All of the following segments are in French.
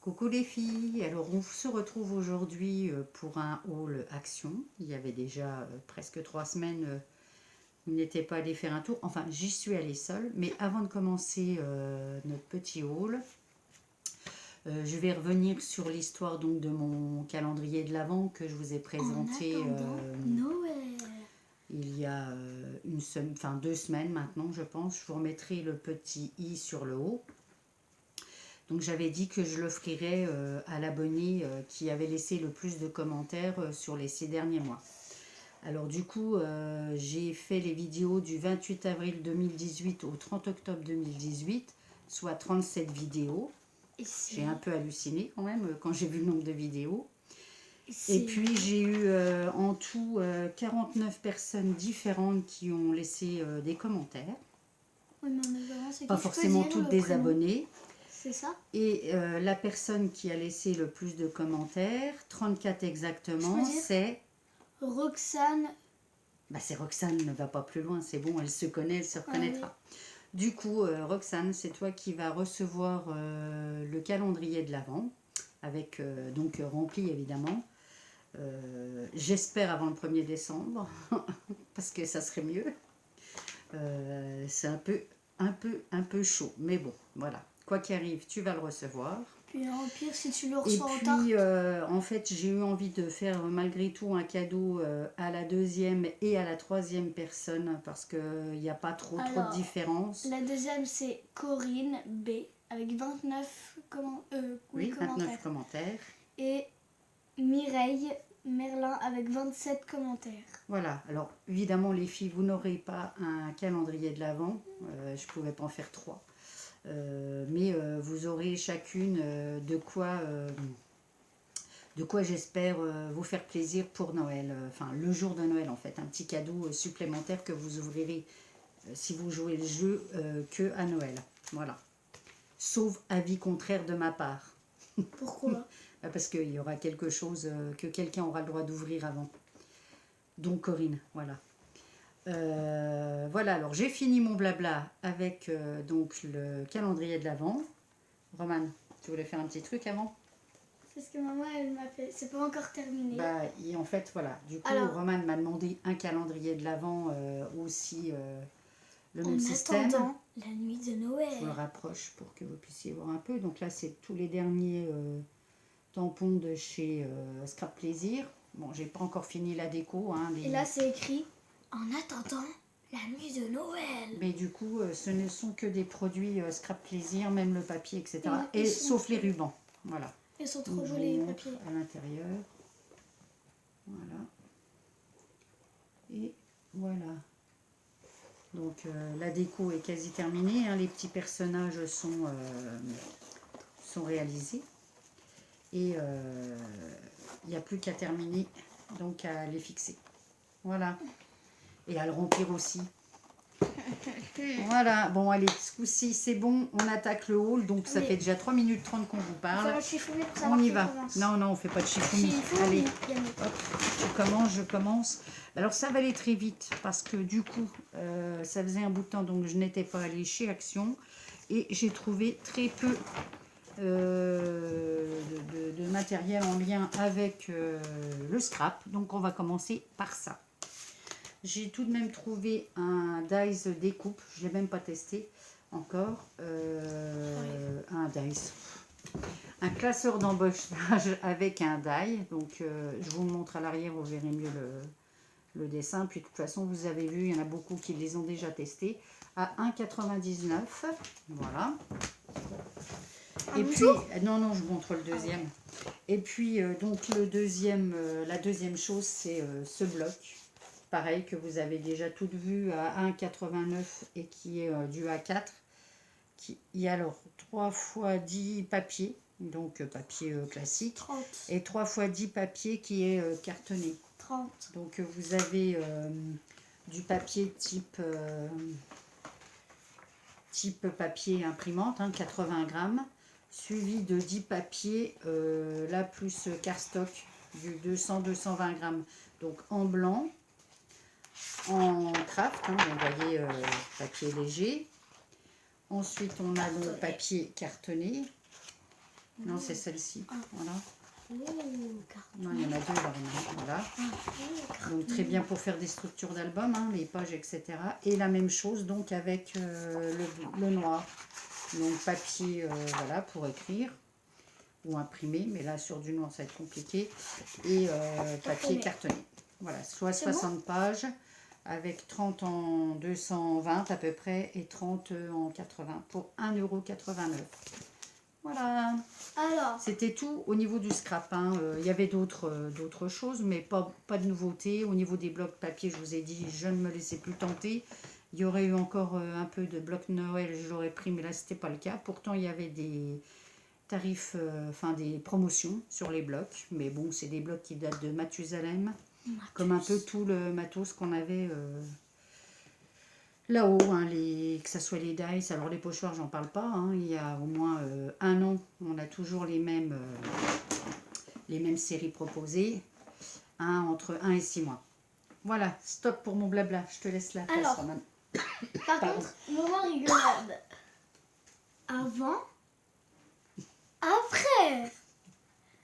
Coucou les filles, alors on se retrouve aujourd'hui pour un haul action. Il y avait déjà presque 3 semaines, on n'était pas allé faire un tour, enfin j'y suis allée seule. Mais avant de commencer notre petit haul, je vais revenir sur l'histoire donc de mon calendrier de l'Avent que je vous ai présenté Noël. il y a 2 semaines maintenant je pense. Je vous remettrai le petit i sur le haut. Donc j'avais dit que je l'offrirais à l'abonné qui avait laissé le plus de commentaires sur les 6 derniers mois. Alors du coup, j'ai fait les vidéos du 28 avril 2018 au 30 octobre 2018, soit 37 vidéos. J'ai un peu halluciné quand même quand j'ai vu le nombre de vidéos. Et puis j'ai eu en tout 49 personnes différentes qui ont laissé des commentaires. Oui, mais pas forcément toutes des abonnés. C'est ça. Et la personne qui a laissé le plus de commentaires, 34 exactement, c'est... Roxane. Bah c'est Roxane, ne va pas plus loin, c'est bon, elle se connaît, elle se reconnaîtra. Oui. Du coup, Roxane, c'est toi qui vas recevoir le calendrier de l'Avent, avec donc rempli évidemment. J'espère avant le 1er décembre, parce que ça serait mieux. C'est un peu chaud, mais bon, voilà. Quoi qu'il arrive, tu vas le recevoir. Puis en pire, si tu le reçois en tard. Et puis, en fait, j'ai eu envie de faire malgré tout un cadeau à la 2e et à la 3e personne parce qu'il n'y a pas trop de différence. La 2e, c'est Corinne B avec 29 commentaires. Et Mireille Merlin avec 27 commentaires. Voilà, alors évidemment les filles, vous n'aurez pas un calendrier de l'Avent, je ne pouvais pas en faire 3. Mais vous aurez chacune de quoi j'espère vous faire plaisir pour Noël, enfin le jour de Noël en fait, un petit cadeau supplémentaire que vous ouvrirez si vous jouez le jeu que à Noël, voilà. Sauf avis contraire de ma part. Pourquoi? Parce qu'il y aura quelque chose que quelqu'un aura le droit d'ouvrir avant. Donc Corinne, voilà. Voilà, alors j'ai fini mon blabla avec donc le calendrier de l'Avent. Romane, tu voulais faire un petit truc avant? C'est ce que maman elle m'a fait, c'est pas encore terminé. Bah, et en fait, voilà, du coup, Romane m'a demandé un calendrier de l'Avent aussi le même système. En attendant la nuit de Noël. Je le rapproche pour que vous puissiez voir un peu. Donc là, c'est tous les derniers tampons de chez Scrap Plaisir. Bon, j'ai pas encore fini la déco. Hein, Et là, c'est écrit en attendant la nuit de Noël. Mais du coup, ce ne sont que des produits Scrap Plaisir, même le papier, etc. Et sauf les rubans. Voilà. Ils sont trop jolis les papiers. À l'intérieur. Voilà. Et voilà. Donc la déco est quasi terminée. Hein. Les petits personnages sont réalisés. Et il n'y a plus qu'à terminer, donc à les fixer. Voilà. Et à le remplir aussi. Voilà, bon allez, ce coup-ci c'est bon, on attaque le haul, donc ça fait déjà 3 minutes 30 qu'on vous parle. On y va. Non, on fait pas de chiffon. Allez, hop, je commence. Alors ça va aller très vite parce que du coup, ça faisait un bout de temps, donc je n'étais pas allée chez Action et j'ai trouvé très peu de matériel en lien avec le scrap, donc on va commencer par ça. J'ai tout de même trouvé un dies découpe, je ne l'ai même pas testé encore, un classeur d'embauchage avec un die, donc je vous montre à l'arrière, vous verrez mieux le dessin, puis de toute façon vous avez vu, il y en a beaucoup qui les ont déjà testés, à 1,99 €, voilà. Et puis, non, je vous montre le deuxième. Et puis, donc la deuxième chose, c'est ce bloc. Pareil, que vous avez déjà toutes vu à 1,89 € et qui est du A4. Il y a alors 3 x 10 papiers, donc papier classique. 30. Et 3 x 10 papiers qui est cartonné. 30. Donc vous avez du papier type papier imprimante, hein, 80 grammes. Suivi de 10 papiers, là plus cardstock, du 200-220 grammes. Donc en blanc, en craft, hein, vous voyez, papier léger. Ensuite, on a le papier cartonné. Non, c'est celle-ci. Voilà. Oh, carton. Non, il y en a deux là. Voilà. Donc très bien pour faire des structures d'album, hein, les pages, etc. Et la même chose donc avec le noir. Donc papier, voilà, pour écrire ou imprimer, mais là sur du noir ça va être compliqué. Et papier cartonné. Voilà, soit 60 pages avec 30 en 220 à peu près et 30 en 80 pour 1,89 €. Voilà. Alors, C'était tout au niveau du scrap. Hein. Il y avait d'autres choses, mais pas de nouveautés. Au niveau des blocs papier, je vous ai dit, je ne me laissais plus tenter. Il y aurait eu encore un peu de blocs Noël, je l'aurais pris, mais là, ce n'était pas le cas. Pourtant, il y avait des tarifs, enfin des promotions sur les blocs. Mais bon, c'est des blocs qui datent de Mathusalem, comme un peu tout le matos qu'on avait là-haut, hein, que ce soit les dice, alors les pochoirs, j'en parle pas, hein, il y a au moins 1 an, on a toujours les mêmes séries proposées, hein, entre 1 et 6 mois. Voilà, stop pour mon blabla, je te laisse la place, alors, Roman. par Pardon. contre, moment rigolade. Avant, après.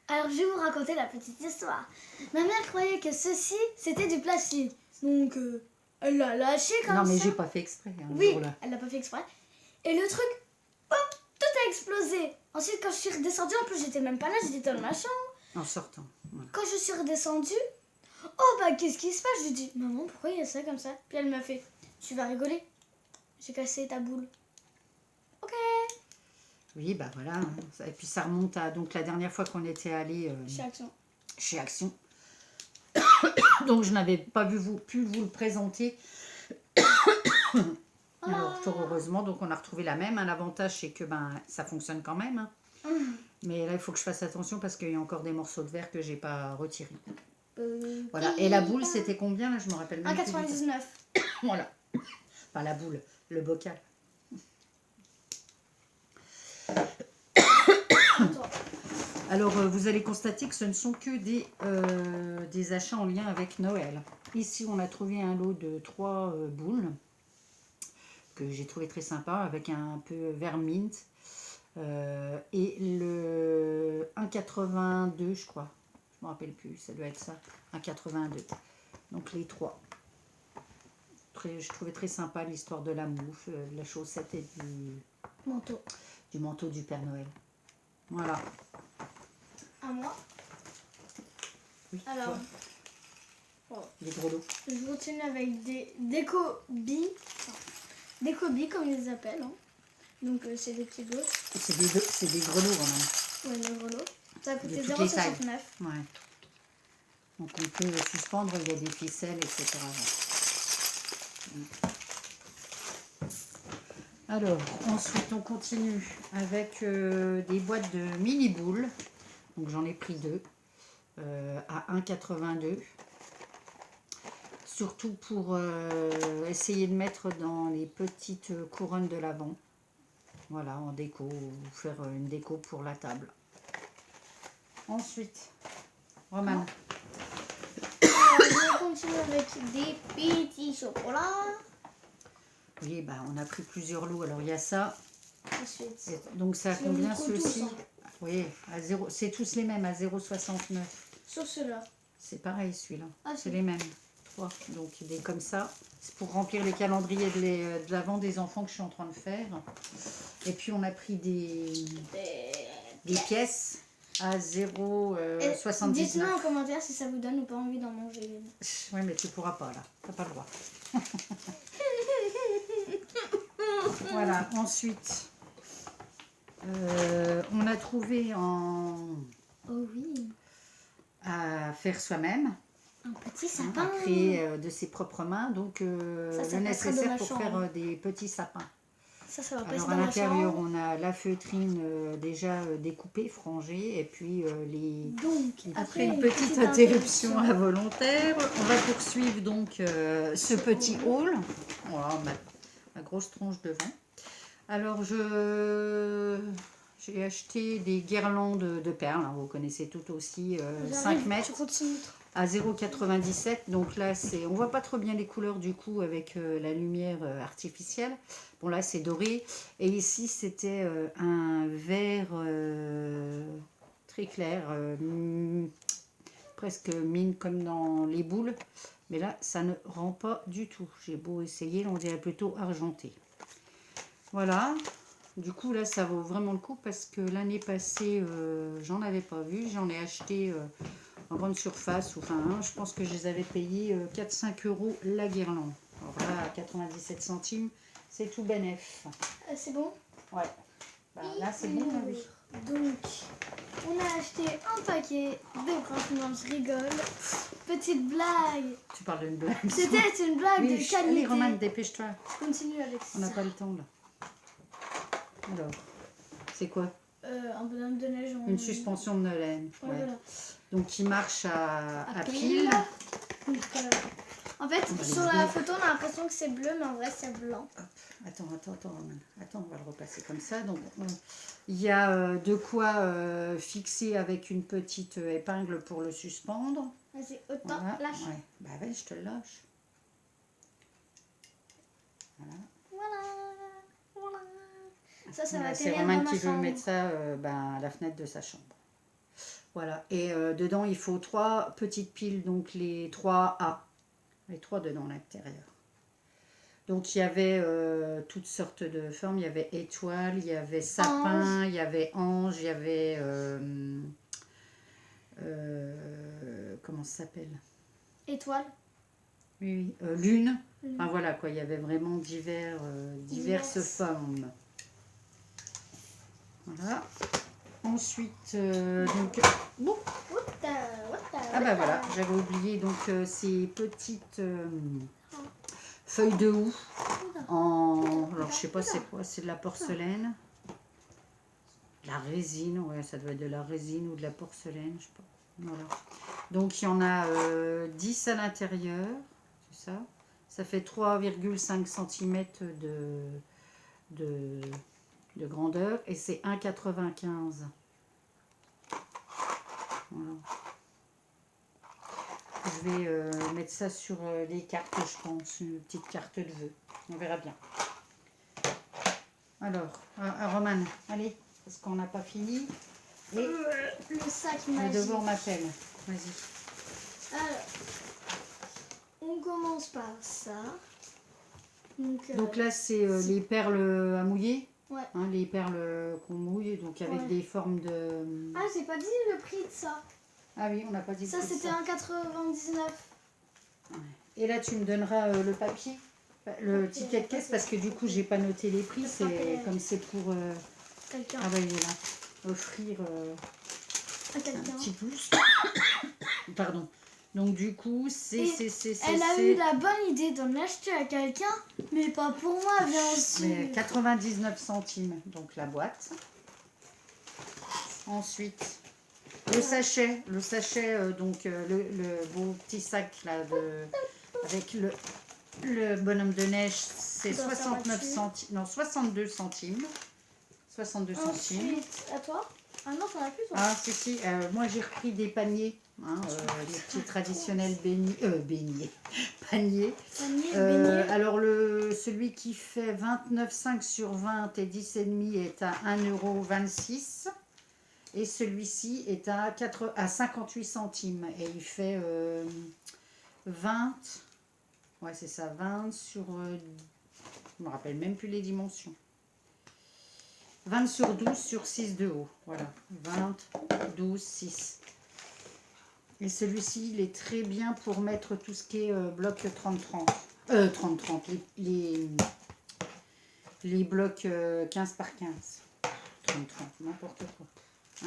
Alors, je vais vous raconter la petite histoire. Ma mère croyait que ceci, c'était du plastique. Donc, elle l'a lâché comme ça. Non, mais j'ai pas fait exprès. Hein, Oui, là. elle l'a pas fait exprès. Et le truc, hop, tout a explosé. Ensuite, quand je suis redescendue, en plus, j'étais même pas là, j'étais dans ma chambre. En sortant. Voilà. Quand je suis redescendue, oh bah, qu'est-ce qui se passe? Je lui dis, maman, pourquoi il y a ça comme ça? Puis elle m'a fait, tu vas rigoler. J'ai cassé ta boule. Ok. Oui, bah voilà. Hein. Et puis ça remonte à donc la dernière fois qu'on était allé Chez Action. Donc je n'avais pas pu vous le présenter. Alors fort heureusement, donc on a retrouvé la même. Hein. L'avantage c'est que ça fonctionne quand même. Hein. Mais là il faut que je fasse attention parce qu'il y a encore des morceaux de verre que j'ai pas retirés. Voilà. Et la boule c'était combien là? Je me rappelle même plus. 1,99. Voilà. Enfin la boule, le bocal. Alors, vous allez constater que ce ne sont que des achats en lien avec Noël. Ici, on a trouvé un lot de 3 boules que j'ai trouvé très sympa avec un peu vert mint. Et le 1,82, je crois. Je ne me rappelle plus, ça doit être ça. 1,82. Donc, les 3. Je trouvais très sympa l'histoire de la mouffe, de la chaussette et du manteau du Père Noël. Voilà. À moi. Oui, Alors, les gros lots. je continue avec des déco-billes. Déco-billes, comme ils les appellent. Hein. Donc, c'est des petits gosses. C'est des grelots quand même. Ouais, des gros lots. Ça a coûté De toutes les tailles. 0,69. Ouais. Donc on peut suspendre, il y a des ficelles, etc. Alors, ensuite on continue avec des boîtes de mini boules. Donc j'en ai pris 2 à 1,82. Surtout pour essayer de mettre dans les petites couronnes de l'avant. Voilà, en déco, ou faire une déco pour la table. Ensuite, Roman. Je continue avec des petits chocolats. Oui, bah, on a pris plusieurs lots. Alors il y a ça. Ensuite, Donc ça a c'est combien micro ceux-ci? tous, hein. Oui, à 0. C'est tous les mêmes à 0,69. Sauf ceux-là. C'est pareil celui-là. Ah, c'est les mêmes. 3. Donc il est comme ça. C'est pour remplir les calendriers de l'avant des enfants que je suis en train de faire. Et puis on a pris des pièces à 0,79. Dites-moi en commentaire si ça vous donne ou pas envie d'en manger. Oui, mais tu pourras pas là. T'as pas le droit. Voilà. Ensuite, on a trouvé Oh oui. à faire soi-même. Un petit À sapin. créer de ses propres mains. Donc Ça le passera nécessaire dans ma pour chambre. faire des petits sapins. Ça va passer Alors dans à ma l'intérieur, chambre. on a la feutrine déjà découpée, frangée, et puis Donc, après une petite interruption involontaire, on va poursuivre donc ce petit haul. Voilà, ma grosse tronche devant. Alors j'ai acheté des guirlandes de perles, hein, vous connaissez toutes aussi, 5 mètres. Tu continues. à 0,97. Donc là, c'est, on voit pas trop bien les couleurs du coup avec la lumière artificielle. Bon là, c'est doré. Et ici, c'était un vert très clair, presque mine comme dans les boules. Mais là, ça ne rend pas du tout. J'ai beau essayer, on dirait plutôt argenté. Voilà. Du coup, là, ça vaut vraiment le coup parce que l'année passée, j'en avais pas vu. J'en ai acheté en grande surface. Enfin, je pense que je les avais payés 4-5 euros la guirlande. Alors là, à 97 centimes, c'est tout bénef. C'est bon? Ouais. Bah, là, c'est bon, là, oui. Donc, on a acheté un paquet de franchement, je rigole. Petite blague. Tu parles d'une blague. C'était une blague Oui, de qualité. allez, Romane, dépêche-toi. Je continue avec ça. On n'a pas le temps, là. Alors, c'est quoi? Un bonhomme de neige en... Une suspension de laine. Ouais, Ouais. voilà. Donc, qui marche à pile. pile. Donc, en fait, On va sur les la deux. photo, on a l'impression que c'est bleu, mais en vrai, c'est blanc. Attends, Romane. Attends, on va le repasser comme ça. Donc, il y a de quoi fixer avec une petite épingle pour le suspendre. Vas-y, autant, Voilà. lâche. Ouais. Bah ouais, je te le lâche. Voilà. Voilà. Ça Voilà, va c'est atterrir Romane dans ma qui veut chambre. mettre ça à la fenêtre de sa chambre. Voilà. Et dedans, il faut 3 petites piles, donc les 3 A. Les 3 dedans à l'intérieur. Donc il y avait toutes sortes de formes. Il y avait étoile, il y avait sapin, il y avait ange, il y avait... comment ça s'appelle? Étoile. Oui, lune. Enfin voilà quoi, il y avait vraiment diverses formes. Voilà. Ensuite, donc... Bon. Ah bah voilà, j'avais oublié donc ces petites feuilles de houx en... Alors je sais pas c'est quoi, c'est de la porcelaine. De la résine, ouais ça doit être de la résine ou de la porcelaine, je sais pas. Voilà. Donc il y en a 10 à l'intérieur, c'est ça. Ça fait 3,5 cm de grandeur et c'est 1,95. Voilà. Je vais mettre ça sur les cartes, je pense, une petite carte de vœux. On verra bien. Alors, Romane, allez, parce qu'on n'a pas fini. Et le sac le magique. devoir m'appelle. Vas-y. Alors, on commence par ça. Donc là, c'est les perles à mouiller. Ouais. Hein, les perles qu'on mouille, donc avec des formes de... Ah, j'ai pas dit le prix de ça. Ah oui, on n'a pas dit ça. C'était 1,99. Ouais. Et là, tu me donneras le papier, le ticket de caisse, parce que du coup, j'ai pas noté les prix. C'est comme c'est pour... Quelqu'un. Ah bah il est là. Offrir À un quelqu'un. petit plus. Pardon. Donc du coup, Elle a eu la bonne idée d'en acheter à quelqu'un, mais pas pour moi, bien sûr. Mais 99 centimes, donc la boîte. Ensuite, le sachet, donc le beau petit sac là, avec le bonhomme de neige, c'est 69 centimes, non 62 centimes. 62 centimes. Ensuite, à toi? Ah non, t'en as plus toi. Ah si, moi j'ai repris des paniers, hein, les petits traditionnels paniers. Panier, beignet. Alors celui qui fait 29,5 sur 20 et 10,5 est à 1,26 € et celui-ci est à 58 centimes et il fait 20, ouais c'est ça, 20 sur, je me rappelle même plus les dimensions. 20 sur 12 sur 6 de haut. Voilà. 20, 12, 6. Et celui-ci, il est très bien pour mettre tout ce qui est bloc 30-30. 30-30. Les blocs 15 par 15. 30-30. N'importe quoi.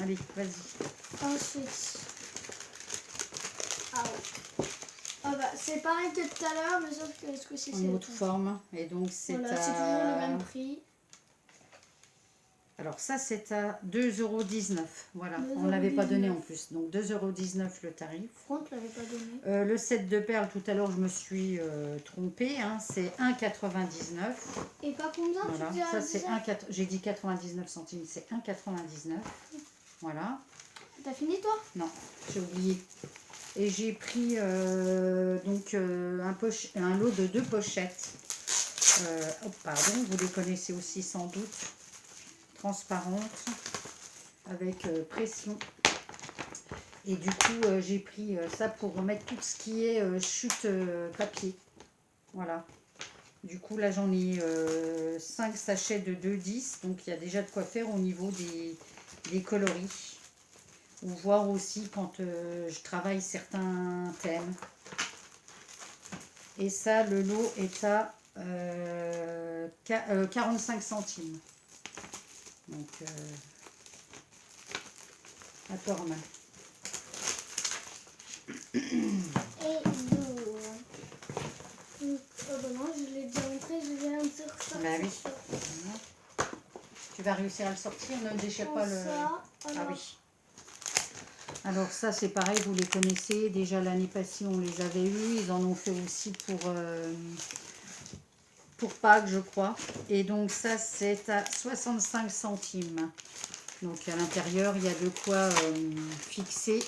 Allez, vas-y. Ensuite. Ah ouais. Ah bah, c'est pareil que tout à l'heure, mais sauf que ce coup-ci, c'est Une autre forme. Et donc, c'est voilà, c'est toujours le même prix. Alors ça c'est à 2,19 €. Voilà, 2,19 on ne l'avait pas donné en plus. Donc 2,19 € le tarif. Front, ne l'avait pas donné. Le set de perles, tout à l'heure je me suis trompée. Hein, c'est 1,99 €. Et pas combien Voilà, tu dis ça c'est 1,99 €. J'ai dit 99 centimes, c'est 1,99 €. Voilà. T'as fini toi? Non, j'ai oublié. Et j'ai pris donc un lot de 2 pochettes. Oh, pardon, vous les connaissez aussi sans doute. Transparentes, avec pression. Et du coup, j'ai pris ça pour remettre tout ce qui est chute papier. Voilà. Du coup, là, j'en ai 5 sachets de 2,10. Donc, il y a déjà de quoi faire au niveau des coloris. Ou voir aussi quand je travaille certains thèmes. Et ça, le lot est à 45 centimes. Donc, à toi, Romain. Et deux. Oh bah non, je l'ai déjà montré, je viens de ressortir. Bah oui. Tu vas réussir à le sortir, ne déchire pas le... Ça, Ah oui. Alors ça, c'est pareil, vous les connaissez. Déjà l'année passée, on les avait eus. Ils en ont fait aussi pour Pâques, je crois. Et donc ça, c'est à 65 centimes. Donc à l'intérieur, il y a de quoi fixer.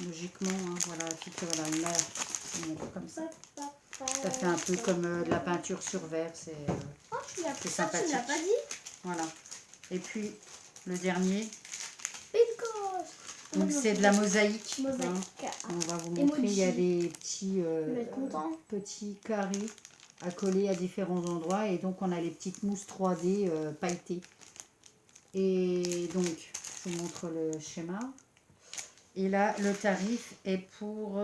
Logiquement, hein, voilà, fixer, voilà, une on montre comme ça. Ça fait un peu comme de la peinture sur verre, c'est sympathique. Tu l'as pas dit? Voilà. Et puis le dernier, Pinko. donc c'est de la mosaïque. Mosaïque. Hein. On va vous montrer, il y a des petits carrés à coller à différents endroits. Et donc on a les petites mousses 3D pailletées. Et donc, je vous montre le schéma. Et là, le tarif est pour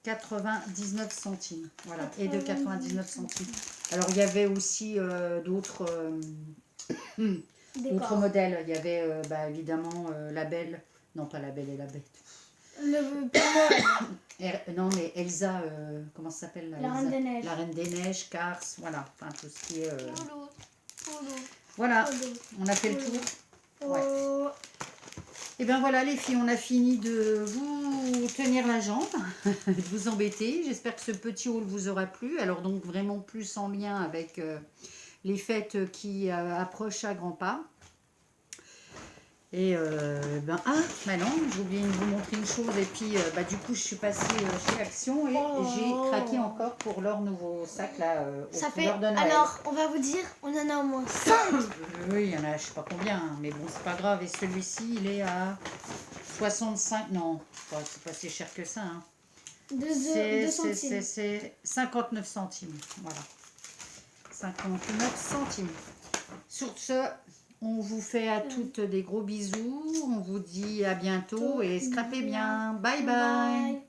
99 centimes. Voilà, et de 99 centimes. Alors, il y avait aussi d'autres modèles. Il y avait évidemment la Belle. Non, pas la Belle et la Bête. Le Père Noël. Non, mais Elsa, comment ça s'appelle La Reine des Neiges. La Reine des Neiges, Cars, voilà. Enfin, tout ce qui est... Polo. Voilà, on a fait le tour. Ouais. Et bien voilà les filles, on a fini de vous tenir la jambe, de vous embêter. J'espère que ce petit haul vous aura plu. Alors donc vraiment plus en lien avec les fêtes qui approchent à grands pas. Et non, j'ai oublié de vous montrer une chose. Et puis du coup je suis passée chez Action et j'ai craqué encore pour leur nouveau sac là Ça aux fait, couleurs de Noël. alors on va vous dire, on en a au moins 5. Oui, il y en a je sais pas combien, hein, mais bon c'est pas grave. Et celui-ci il est à 65, non, c'est pas si cher que ça. Hein. 2 centimes. C'est 59 centimes, voilà. 59 centimes. Sur ce, on vous fait à toutes des gros bisous. On vous dit à bientôt et scrapez bien. Bye bye.